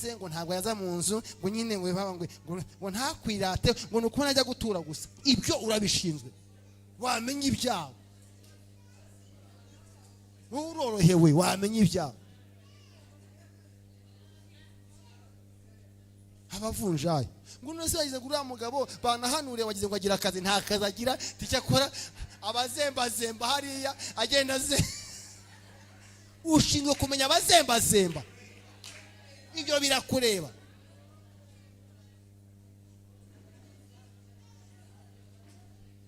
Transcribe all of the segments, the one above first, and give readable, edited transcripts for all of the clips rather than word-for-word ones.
hanze ngo ntabwo yaza mu nzu ngo nyine ngo baba ngo ntakwirate ngo nuko najya gutura gusa. Ibyo urabishinzwe, wamenye ibyawe, urorohewe, wamenye ibyawe. Abavunjaye ngo nose yagize guriya mugabo banahanuriye wagize ngo agira akazi, nta kazi agira, ticyakora abazembazemba hariya agenda ze. Ushinzwe kumenya abazembazemba, ibyo birakureba.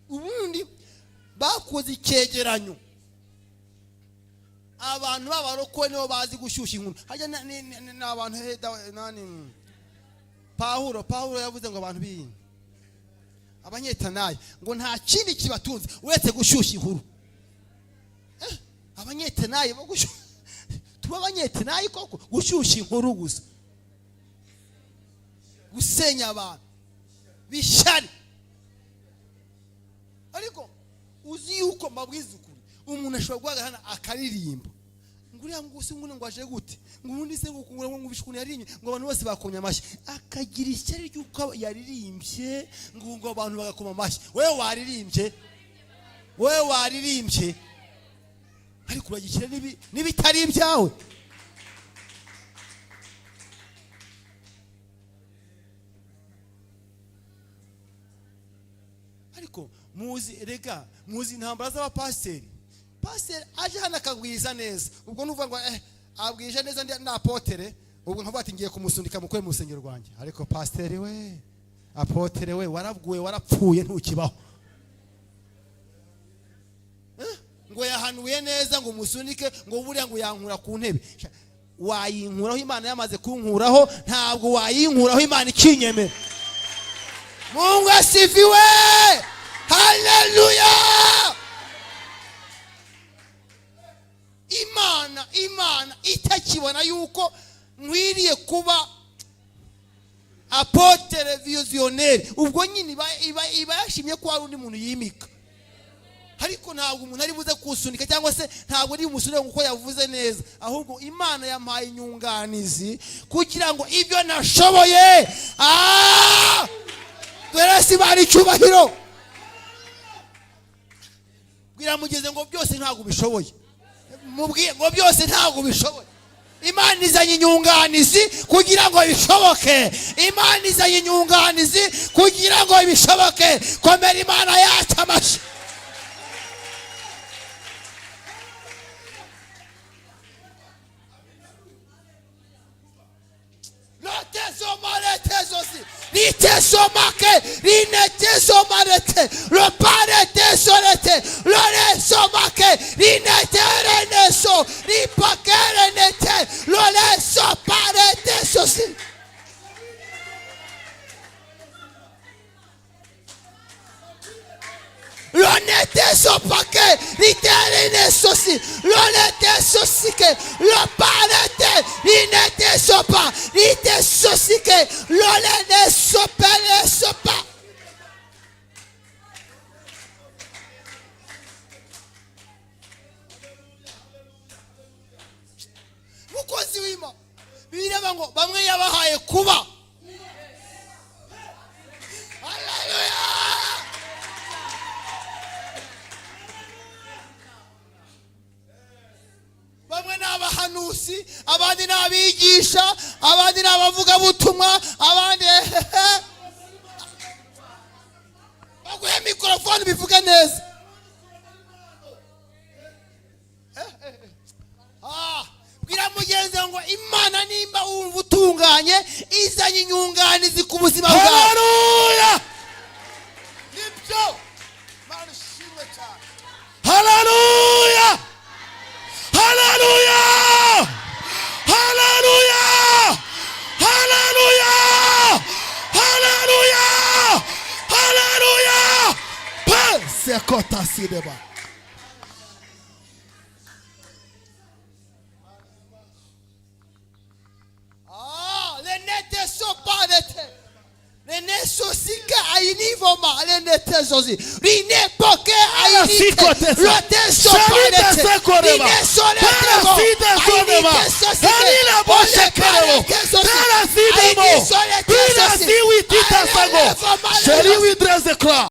Ubundi bakoze icyegeranyo, abantu b'abarokore nibo bazi gushyushya inkuru. Hajya n'abantu nani Pawulo yavuze ngo abantu abanyetanaye ngo nta kindi kibatunze uretse gushyushya inkuru. Abanyetanaye bo tuba abanyetanaye koko gushyushya inkuru gusa, gusenya abantu bishyari. Ariko uzi yuko mabwiza ukuri umuntu ashobora guhagarara akaririmba nguriya ngo usingune ngo aje gute ngo ubundi se ngukungura ngo bishukune yarinye ngo abantu bose bakomye amashyi, akagira ishyari ry'uko yaririmbye ngo abantu bagakoma amashyi. Wewe waririmbye ariko uragikira n'ibitari ibyawe. Ariko muzi intambara z'abapasiteri. Pasiteri aje hano akagwiza neza, ubwo nuvuga ngo abwije neza ndi apotere, ubwo nkavuga ati ngiye kumusundika mukwe mu rusengero rwanjye. Ariko pasiteri we, apotere we, warabguye warapfuye ntukibaho. Ngo yahanuye neza ngo musunike ngo buriya ngo yankura ku ntebe. Wayinkuraho Imana yamaze kunkuraho, ntabwo wayinkuraho Imana ikinyemera. Mungu asifiwe, haleluya. Imana itakibona yuko mwiriye kuba apotere visionnaire, ubwo nyine iba yashimye ko hari undi muntu yimika. Ariko ntabwo umuntu ari buze kusunika cyangwa se ntabwo ari umusore nkuko yavuze neza, ahubwo Imana yampaye inyunganizi kugira ngo ibyo nashoboye dore si bari cyubahiro. Bwira mugeze ngo byose ntabwo bishoboye, mubwiye ngo byose ntabwo bishoboye. Imana izanye inyunganizi kugira ngo bishoboke. Imana izanye inyunganizi kugira ngo bishoboke. Komera Imana yacu amashyi. Litesomake, linetesomarete, le parete solete, le somake, linetereneso, lipakerenete, le soparete sosi. L'honnêteté sopake, l'itérine sosi, l'honnêteté sosike, le parete, l'inete sopa, l'ite sosike, l'honnêteté sopele sopa. Mukozi w'Imana bireba ngo bamwe yabahaye kuba. Haleluya. Bamwe n'abahanuzi, abandi n'abigisha, abandi n'abavuga butumwa, abandi baguhe mikrofone bivuge neza. Bwira mugenzi ngo Imana nimba ubutunganye izanye inyunganizi ku buzima bwawe. Haleluya. Nibyo Imana ishimwe cyane. Haleluya. Hallelujah! Hallelujah! Hallelujah! Hallelujah! Hallelujah! Pensekota sideba. Le nete soparete. Le neso sika ayinivoma lenetezozi rinepoke Siko ayinite tese. roteso Sharita palete sekoreba. rinesoletevo Parasite sonema. Harina boshe kerebo. Parasite mo. Pina siwi tita sago. Sheri we dress the crown.